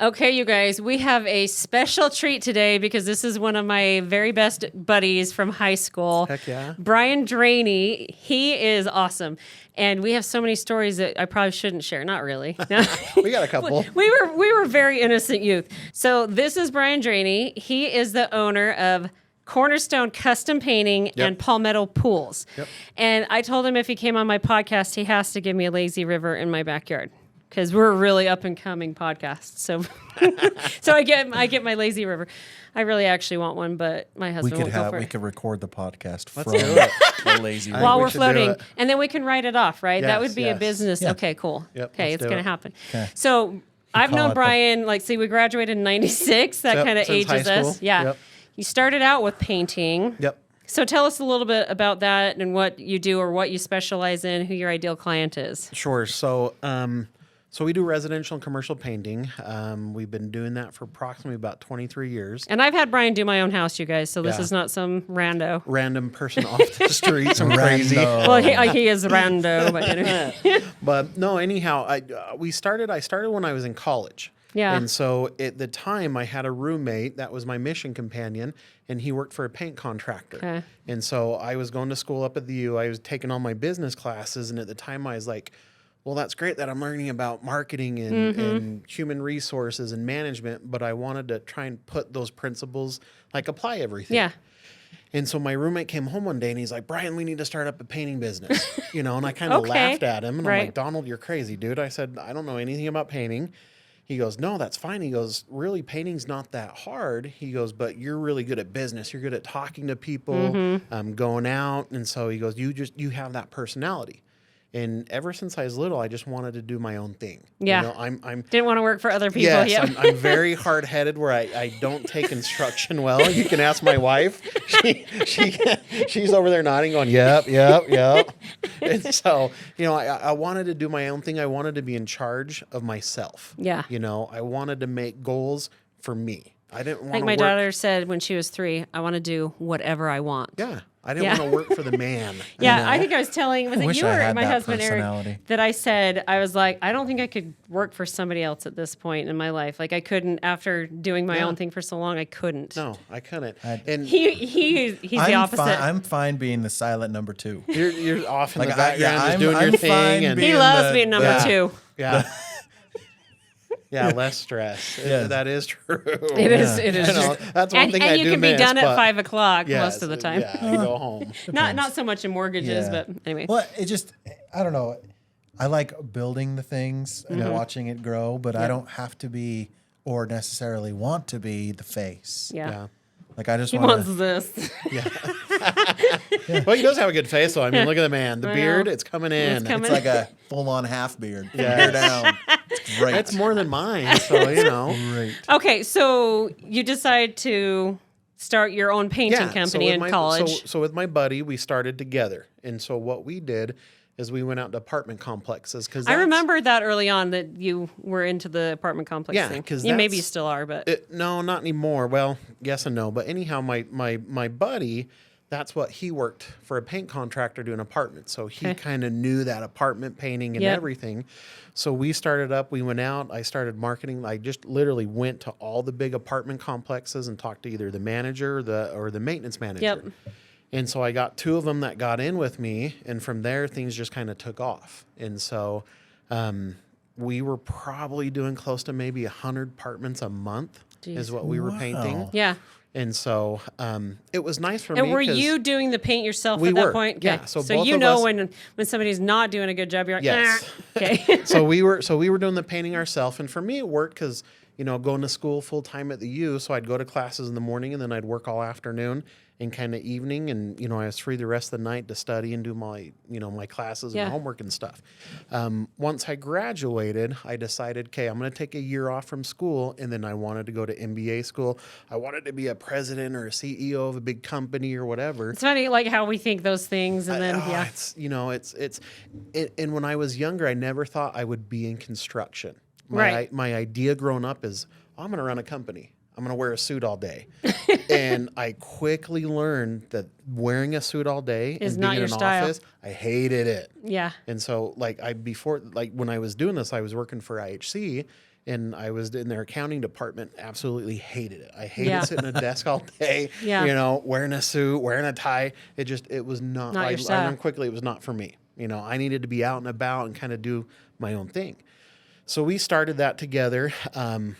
Okay, you guys, we have a special treat today because this is one of my very best buddies from high school. Heck yeah. Brian Draney. He is awesome. And we have so many stories that I probably shouldn't share. Not really. No. We got a couple. We were very innocent youth. So this is Brian Draney. He is the owner of Cornerstone Custom Painting and Palmetto Pools. Yep. And I told him if he came on my podcast, he has to give me a lazy river in my backyard. Because we're a really up and coming podcast, so so I get my lazy river. I really actually want one, but my husband won't go for it. We could record the podcast from do it. the lazy river. While we're should do floating, it. and then we can write it off, right? That Yes, would be a yes. business. Yeah. Okay, cool. Yep, Okay, let's it's do gonna it. happen. Okay. So I've call known it Brian. We graduated in '96. That Yep, kind of since high ages us. school. Yeah. Yep. You started out with painting. Yep. So tell us a little bit about that and what you do or what you specialize in, who your ideal client is. Sure. So, so we do residential and commercial painting. We've been doing that for approximately about 23 years. And I've had Brian do my own house, you guys. So this Yeah. is not some rando. Random person off the street, some crazy. Rando. Well, he is rando, but anyway. But no, anyhow, I started when I was in college. Yeah. And so at the time, I had a roommate that was my mission companion, and he worked for a paint contractor. Okay. And so I was going to school up at the U. I was taking all my business classes, and at the time, I was like, well, that's great that I'm learning about marketing and human resources and management, but I wanted to try and put those principles, like apply everything. Yeah. And so my roommate came home one day and he's like, Brian, we need to start up a painting business, and I kind of Okay. laughed at him and I'm Right. like, Donald, you're crazy, dude. I said, I don't know anything about painting. He goes, no, that's fine. He goes, really, painting's not that hard. He goes, but you're really good at business. You're good at talking to people, going out. And so he goes, you have that personality. And ever since I was little, I just wanted to do my own thing. Yeah. I'm Didn't want to work for other people. yes, Yeah. I'm very hard-headed where I don't take instruction well. You can ask my wife. She's over there nodding going, yep. And so, I wanted to do my own thing. I wanted to be in charge of myself. Yeah. I wanted to make goals for me. I didn't want Like to my work. daughter said when she was 3, I want to do whatever I want. Yeah. I didn't Yeah. want to work for the man. Yeah, I think I was telling, was it wish you I or had my that husband, Eric, personality. that I said, I was like, I don't think I could work for somebody else at this point in my life. Like I couldn't, after doing my Yeah. own thing for so long, I couldn't. No, I couldn't. I- And He's the opposite. I'm fine being the silent number 2. you're off in Like, the background just I'm doing your fine thing. And He being loves the- being number yeah. 2. yeah. Yeah, less stress. Yes. That is true. It is. It is. That's one And, thing and I you do can be miss, done at but 5 o'clock yes, most of the time. Yeah, I go home. Not so much in mortgages, Yeah. but anyway. Well, I don't know. I like building the things and watching it grow, but I don't have to be or necessarily want to be the face. Yeah. Yeah. Like I just He want wants this. Well, he does have a good face, though. I mean, look at the man. The I beard, know. it's coming in. It's coming. It's like a full-on half beard. Yeah. Hair down. It's great. It's more than mine, so great. Okay, so you decide to start your own painting company with in my- college. So with my buddy, we started together, and so what we did is we went out to apartment complexes because I remember that early on that you were into the apartment complex Yeah, thing. 'cause You maybe that's- still are, but No, not anymore. Well, yes and no. But anyhow, my buddy, that's what he worked for a paint contractor doing apartments. So he kind of knew that apartment painting and Yep. everything. So we started up, we went out, I started marketing. I just literally went to all the big apartment complexes and talked to either the manager or the maintenance manager. Yep. And so I got 2 of them that got in with me, and from there things just kind of took off. And so we were probably doing close to maybe 100 apartments a month is what we were painting. yeah. And so it was nice for And me. were 'cause you doing the paint yourself We at that were, point? yeah. Okay. So So both you of know us- when somebody's not doing a good job, you're like, Yes. okay. so we were doing the painting ourselves, and for me it worked because going to school full time at the U, so I'd go to classes in the morning and then I'd work all afternoon and kind of evening, and I was free the rest of the night to study and do my my classes Yeah. and homework and stuff. Once I graduated, I decided, okay, I'm going to take a year off from school, and then I wanted to go to MBA school. I wanted to be a president or a CEO of a big company or whatever. It's funny, like how we think those things, and then And when I was younger, I never thought I would be in construction. Right. My idea growing up is I'm going to run a company. I'm going to wear a suit all day. And I quickly learned that wearing a suit all day Is and not being your in an style. office, I hated it. yeah. And so when I was doing this, I was working for IHC, and I was in their accounting department, absolutely hated it. I hated sitting at a desk all day, wearing a suit, wearing a tie. It was not I learned quickly it was not for me. I needed to be out and about and kind of do my own thing. So we started that together.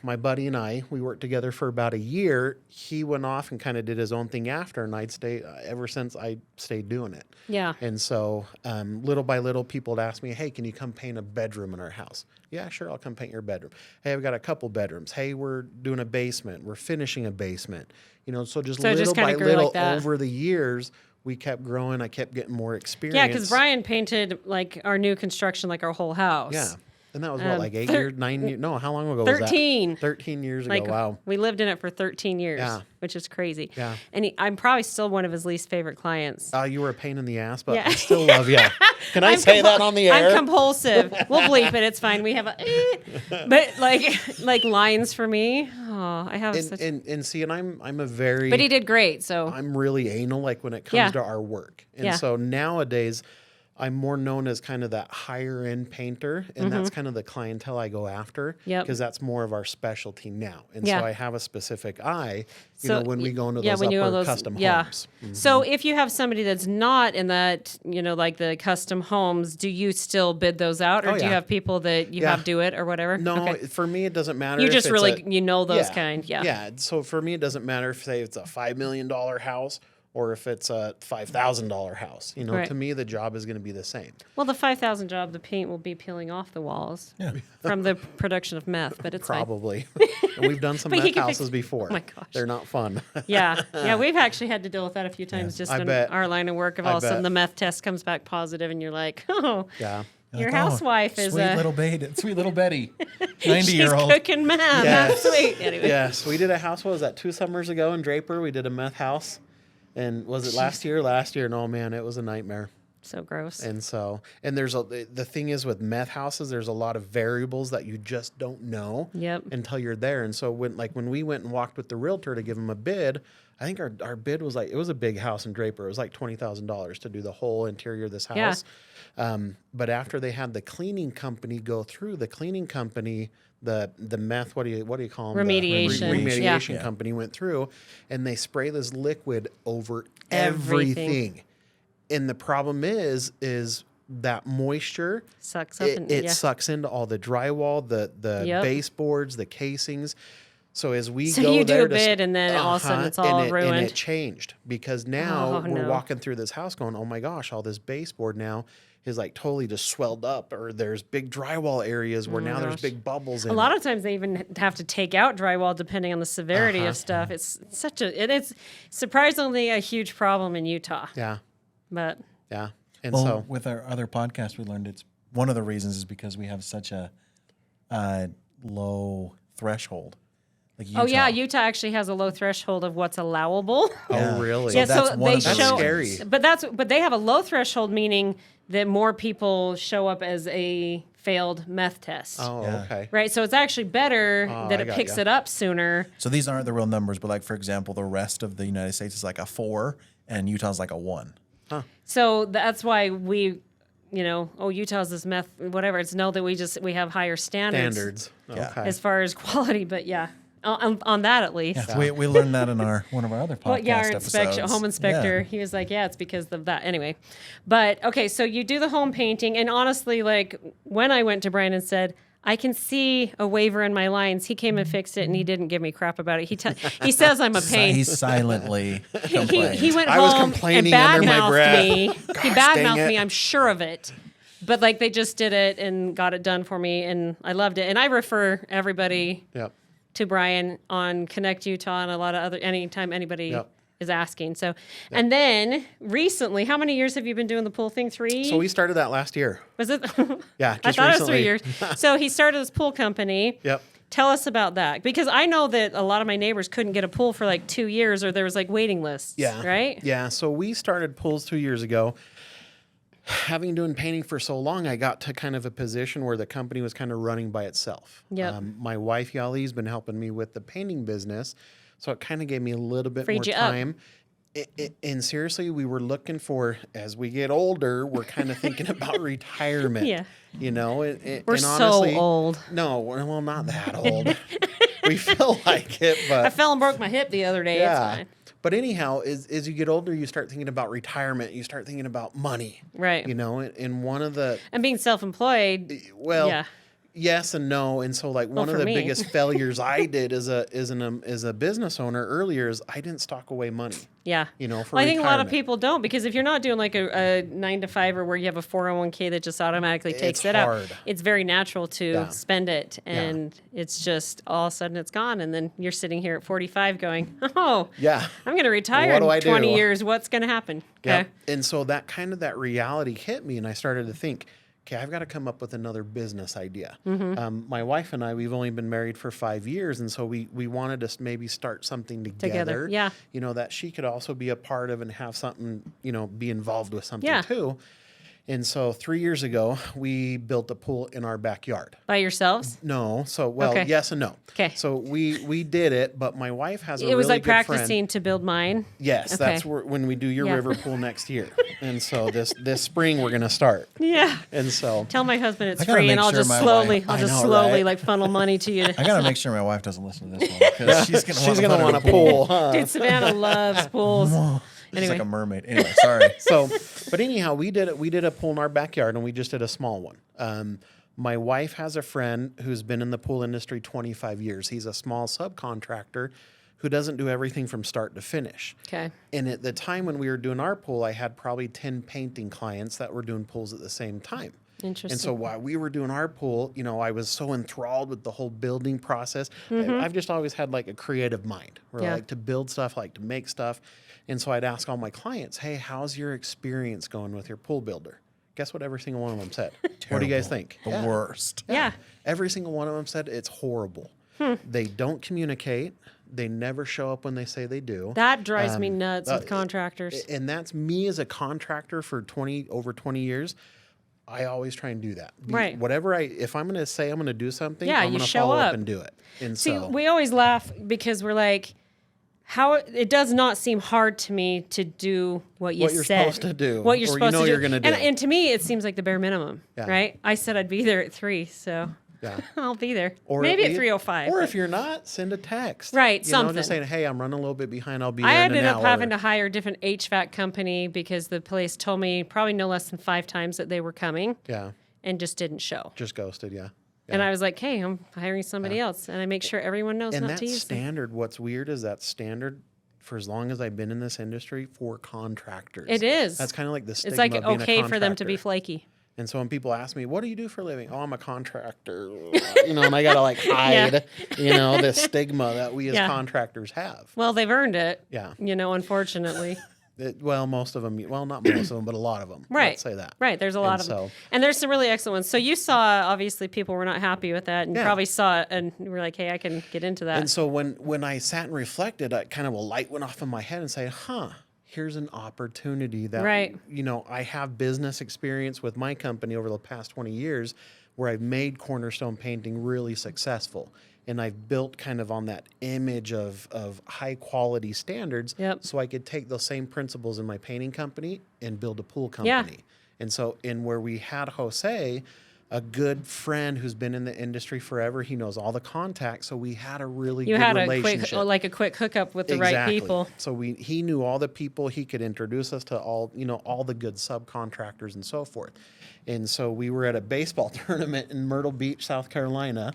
My buddy and I, we worked together for about a year. He went off and kind of did his own thing after, and I'd stay ever since I stayed doing it. Yeah. And so little by little, people would ask me, hey, can you come paint a bedroom in our house? Yeah, sure, I'll come paint your bedroom. Hey, I've got a couple bedrooms. Hey, we're doing a basement. We're finishing a basement. So little by little over the years, we kept growing. I kept getting more experience. Yeah, because Brian painted like our new construction, like our whole house. Yeah. And that was like 8 years, 9 years? No, how long ago was that? 13. 13 years ago, wow. We lived in it for 13 years, which is crazy. Yeah. And I'm probably still one of his least favorite clients. You were a pain in the ass, but I still love you. Can I say that on the air? I'm compulsive. We'll bleep it. It's fine. We have but like lines for me. Oh, I have such. And see, and I'm a very. But he did great. So I'm really anal, like when it comes to our work, and so nowadays. I'm more known as kind of that higher end painter, and that's kind of the clientele I go after because that's more of our specialty now. And so I have a specific eye, when we go into those upper custom homes. So if you have somebody that's not in that, like the custom homes, do you still bid those out, or do you have people that you have do it or whatever? No, for me, it doesn't matter. You just really, those kind. Yeah. Yeah. So for me, it doesn't matter if, say, it's a $5 million house or if it's a $5,000 house. To me, the job is going to be the same. Well, the $5,000 job, the paint will be peeling off the walls from the production of meth, but it's probably. And we've done some meth houses before. Oh my gosh, they're not fun. Yeah, we've actually had to deal with that a few times just in our line of work. If all of a sudden the meth test comes back positive, and you're like, oh, yeah. Your housewife is sweet little Betty, 90-year-old. She's cooking meth. That's sweet. Anyway. Yes, we did a house. What was that? 2 summers ago in Draper, we did a meth house. And was it last year? Last year. No, man, it was a nightmare. So gross. And there's the thing is with meth houses, there's a lot of variables that you just don't know until you're there. And so when we went and walked with the realtor to give him a bid, I think our bid was it was a big house in Draper. It was like $20,000 to do the whole interior of this house. Yeah. But after they had the cleaning company go through, the cleaning company, the meth, what do you call them? Remediation. Remediation company went through, and they spray this liquid over everything. And the problem is that moisture sucks up. It sucks into all the drywall, the baseboards, the casings. So as we go you there, do a bid, and then all of a sudden it's all ruined. And it changed because now we're walking through this house going, oh my gosh, all this baseboard now is like totally just swelled up, or there's big drywall areas where now there's big bubbles in it. A lot of times they even have to take out drywall depending on the severity of stuff. It's it's surprisingly a huge problem in Utah. Yeah. But yeah. And so with our other podcast, we learned it's one of the reasons is because we have such a low threshold. Like Utah. Utah actually has a low threshold of what's allowable. Oh, really? Yeah, so that's scary. But they have a low threshold, meaning that more people show up as a failed meth test. Oh, okay. Right, so it's actually better that it picks it up sooner. So these aren't the real numbers, but like for example, the rest of the United States is like a 4, and Utah's like a 1. Huh. So that's why we. Utah's this meth, whatever. It's that we have higher standards. Okay. As far as quality, but on that at least. Yeah, we learned that in one of our other podcasts. Our home inspector, he was like, it's because of that. Anyway, but okay, so you do the home painting, and honestly, like when I went to Brian and said, I can see a waiver in my lines, he came and fixed it, and he didn't give me crap about it. He says I'm a pain. He silently complained. He went I was home complaining and under my breath. me. Gosh, he badmouthed me, I'm sure of it. But like they just did it and got it done for me, and I loved it. And I refer everybody to Brian on Connect Utah and a lot of other anytime anybody is asking. So, and then recently, how many years have you been doing the pool thing? 3? So we started that last year. Was it? Yeah, just I thought recently. it was 3 years. So he started this pool company. Yep. Tell us about that, because I know that a lot of my neighbors couldn't get a pool for like 2 years, or there was like waiting lists. Yeah. Right. Yeah. So we started pools 2 years ago. Having doing painting for so long, I got to kind of a position where the company was kind of running by itself. Yep. My wife Yali's been helping me with the painting business, so it kind of gave me a little bit more time. And seriously, we were looking for, as we get older, we're kind of thinking about retirement. Yeah. You know, We're and so honestly, old. No, well, not that old. We feel like it, but I fell and broke my hip the other day. It's fine. But anyhow, as you get older, you start thinking about retirement. You start thinking about money. Right. You know, and one of the And being self-employed. well, yeah. yes and no. And so, like, one of the biggest failures I did as a business owner earlier is I didn't stock away money. Yeah. You know, for I think a lot of retirement. people don't, because if you're not doing like a 9 to 5 or where you have a 401k that just automatically takes It's it hard. out, it's very natural to Yeah. spend it. And it's just all of a sudden it's gone. And then you're sitting here at 45 going, oh, Yeah. I'm going to retire What do I in 20 do? years. What's going to happen? Yeah. Okay. And so that reality hit me, and I started to think, okay, I've got to come up with another business idea. My wife and I, we've only been married for 5 years, and so we wanted to maybe start something together. Yeah. You know, that she could also be a part of and have something, you know, be involved with something Yeah. too. And so 3 years ago, we built a pool in our backyard. By yourselves? No, so well, Okay. yes and no. Okay. So we did it, but my wife has a It was really like good friend. practicing to build mine. Yes, Okay. that's when we do your Yeah. river pool next year. And so this spring we're gonna start. Yeah. And so Tell my husband it's I gotta free, and make I'll sure just my slowly, wife- I'll I just know, slowly right? like funnel money to you. I gotta make sure my wife doesn't listen to this one because she's gonna want a pool. Huh? Dude, Savannah loves pools. She's Anyway. like a mermaid. Anyway, sorry. So, but anyhow, we did it. We did a pool in our backyard, and we just did a small one. My wife has a friend who's been in the pool industry 25 years. He's a small subcontractor who doesn't do everything from start to finish. Okay. And at the time when we were doing our pool, I had probably 10 painting clients that were doing pools at the same time. Interesting. And so while we were doing our pool, you know, I was so enthralled with the whole building process. I've just always had like a creative mind where I Yeah. like to build stuff, I like to make stuff. And so I'd ask all my clients, hey, how's your experience going with your pool builder? Guess what every single one of them said? What do you guys think? The worst. Yeah. Every single one of them said it's horrible. They don't communicate. They never show up when they say they do. That drives me nuts with contractors. And that's me as a contractor for over 20 years. I always try and do that. Right. If I'm going to say I'm going to do something, Yeah, I'm you going to show follow up. up and do it. And See, so we always laugh because we're like, how it does not seem hard to me to do what you What you're said. supposed to do, What you're or you supposed know to do. you're gonna do. And to me, it seems like the bare minimum, Yeah. right? I said I'd be there at 3, so yeah. I'll be there. Or Maybe at you- 3:05. Or but if you're not, send a text. Right, You know, something. just saying, hey, I'm running a little bit behind. I'll be there I in an ended up hour. having to hire a different HVAC company because the place told me probably no less than 5 times that they were coming Yeah. and just didn't show. Just ghosted. Yeah. And I was like, hey, I'm hiring somebody else. And I make sure everyone knows And not that's to use them. standard. What's weird is that standard for as long as I've been in this industry for contractors. It is. That's kind of like the stigma It's like of being okay a for them to be contractor. flaky. And so when people ask me, what do you do for a living? Oh, I'm a contractor. You know, and I got to like hide, you know, this stigma that we as Yeah. contractors have. Well, they've earned it. Yeah. You know, unfortunately. Well, most of them, well, not most of them, but a lot of them. Right. Let's say that. Right. There's a lot And of them. so- And there's some really excellent ones. So you saw, obviously, people were not happy with that and Yeah. probably saw it and were like, hey, I can get into that. And so when I sat and reflected, I kind of a light went off in my head and say, here's an opportunity that, Right. you know, I have business experience with my company over the past 20 years where I've made Cornerstone painting really successful. And I've built kind of on that image of high quality standards. Yep. So I could take those same principles in my painting company and build a pool Yeah. company. And so in where we had Jose, a good friend who's been in the industry forever, he knows all the contacts. So we had a really you good had a relationship. quick hookup with the right people. So he knew all the people. He could introduce us to all the good subcontractors and so forth. And so we were at a baseball tournament in Myrtle Beach, South Carolina,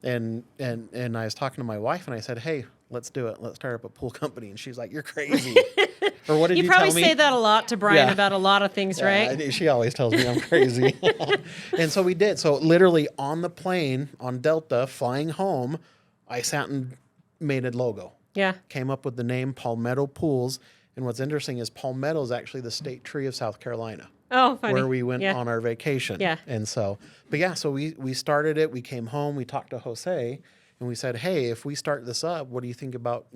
and I was talking to my wife and I said, "Hey, let's do it. Let's start up a pool company." And she's like, "You're crazy." Or what did you probably tell me? say that a lot to Brian Yeah. about a lot of things, right? She always tells me I'm crazy. And so we did. So literally on the plane on Delta flying home, I sat and made a logo. Yeah. Came up with the name Palmetto Pools. And what's interesting is Palmetto is actually the state tree of South Carolina, Oh, funny. where we went Yeah. on our vacation. Yeah. And so, but yeah, so we started it. We came home. We talked to Jose, and we said, "Hey, if we start this up, what do you think about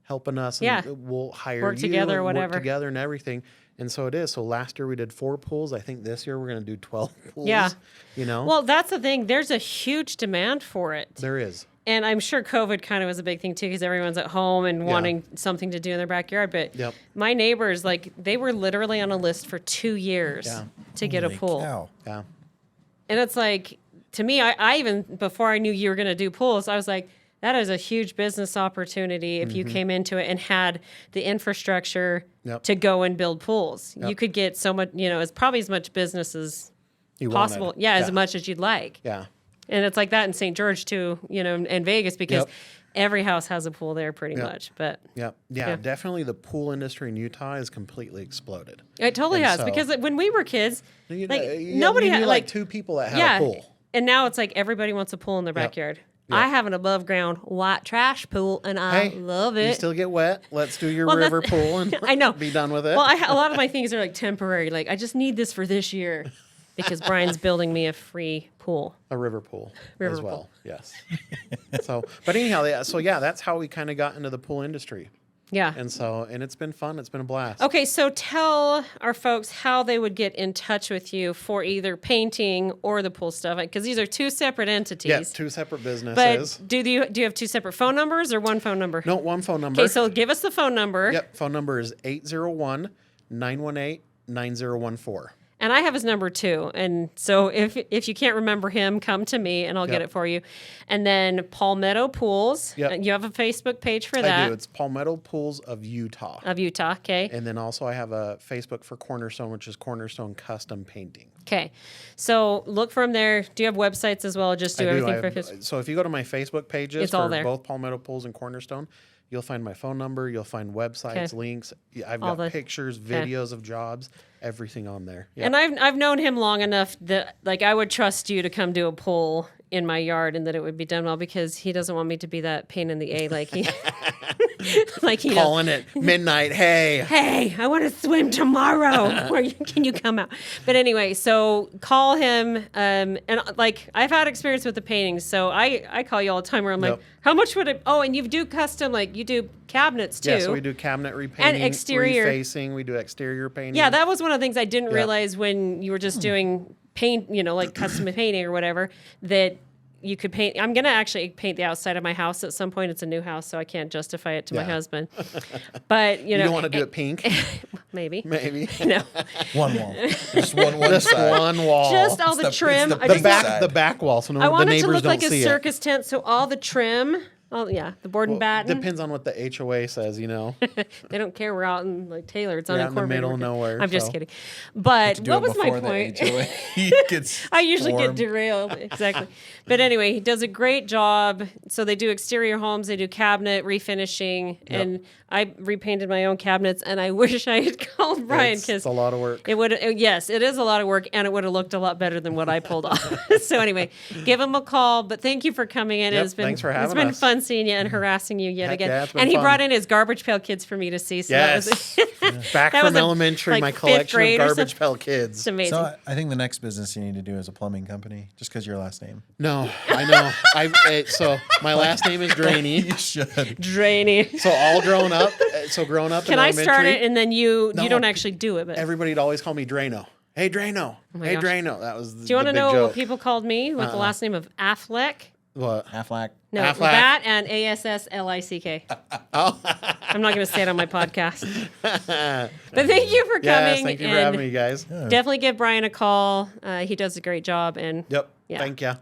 helping us? And Yeah. we'll hire Work you together or and whatever." work together and everything." And so it is. So last year we did 4 pools. I think this year we're going to do 12 pools. Yeah. You know, Well, that's the thing. There's a huge demand for it. there is. And I'm sure COVID kind of was a big thing too, because everyone's at home and wanting something to do in their backyard. But my neighbors, like, they were literally on a list for 2 years to get a pool. Cow. Yeah. And it's like, to me, I even, before I knew you were going to do pools, I was like, that is a huge business opportunity if you came into it and had the infrastructure to go and build pools. You could get so much, it's probably as much business as possible. Wanted. Yeah, as much as you'd like. Yeah. And it's like that in St. George too, and Vegas, because every house has a pool there pretty much. But yeah, definitely the pool industry in Utah has completely exploded. It totally has, so, because when we were kids, nobody you had knew, like 2 people that had a pool. And now it's like everybody wants a pool in their backyard. I have an above ground white trash pool, and I love it. You still get wet. Let's do your river pool and I know. be done with it. Well, a lot of my things are like temporary. Like, I just need this for this year because Brian's building me a free pool. A river pool River as well. pool. Yes. But anyhow, that's how we kind of got into the pool industry. Yeah. And it's been fun. It's been a blast. Okay, so tell our folks how they would get in touch with you for either painting or the pool stuff, because these are 2 separate entities. Yeah, 2 separate businesses. But do you have 2 separate phone numbers or one phone number? No, one phone number. Okay, so give us the phone number. Yep, phone number is 801-918-9014. And I have his number too. And so if you can't remember him, come to me and I'll get it for you. And then Palmetto Pools. Yep. You have a Facebook page for that. I do. It's Palmetto Pools of Utah. Of Utah, okay. And then also I have a Facebook for Cornerstone, which is Cornerstone Custom Painting. Okay. So look for him there. Do you have websites as well? Or just do everything for Facebook? So if you go to my Facebook pages It's all for there. both Palmetto Pools and Cornerstone, you'll find my phone number. You'll find websites, links. I've got pictures, videos of jobs, everything on there. Yep. And I've known him long enough that, like, I would trust you to come do a pool in my yard and that it would be done well, because he doesn't want me to be that pain in the A like he calling it midnight. Hey, I want to swim tomorrow. Can you come out? But anyway, so call him. And like, I've had experience with the paintings, so I call you all the time where I'm like, how much would it? Oh, and you do custom, like you do cabinets too. Yeah, so we do cabinet repainting, and exterior refacing. We do exterior painting. Yeah, that was one of the things I didn't realize when you were just doing paint, like custom painting or whatever, that you could paint. I'm going to actually paint the outside of my house at some point. It's a new house, so I can't justify it to my husband. But, you don't want to do it pink? Maybe. No. One wall. Just one wall. Just all the trim. The back wall, so I want the it to neighbors look like don't a see circus tent, so all the trim. Oh, yeah, the board and batten. Depends on what the HOA says, They don't care. We're out in like Taylor. It's in the unincorporated. middle of nowhere. I'm just kidding. But what was my point? I usually get derailed. Exactly. But anyway, he does a great job. So they do exterior homes. They do cabinet refinishing. And I repainted my own cabinets. And I wish I had called Brian, because it's a lot of work. It would. Yes, it is a lot of work. And it would have looked a lot better than what I pulled off. So anyway, give him a call. But thank you for coming in. Thanks for having us. It's been fun seeing you and harassing you yet again. Yeah, and he fun. brought in his Garbage Pail Kids for me to see. So that was back from elementary, my collection of Garbage Pail Kids. It's amazing. So I think the next business you need to do is a plumbing company, just because your last name. No, I know. So my last name is Draney. You should. Draney. So all grown up. Can I start it and then you don't actually do it? But everybody'd always call me Drano. Hey Drano. Hey gosh. Drano. That was. Do you want to know what people called me with the last name of Affleck? What? Affleck. No, Affleck. that and ASSLICK. Oh. I'm not going to say it on my podcast. But thank you for coming. Yes, thank you for having me, guys. Definitely give Brian a call. He does a great job. And Yep. Thank you.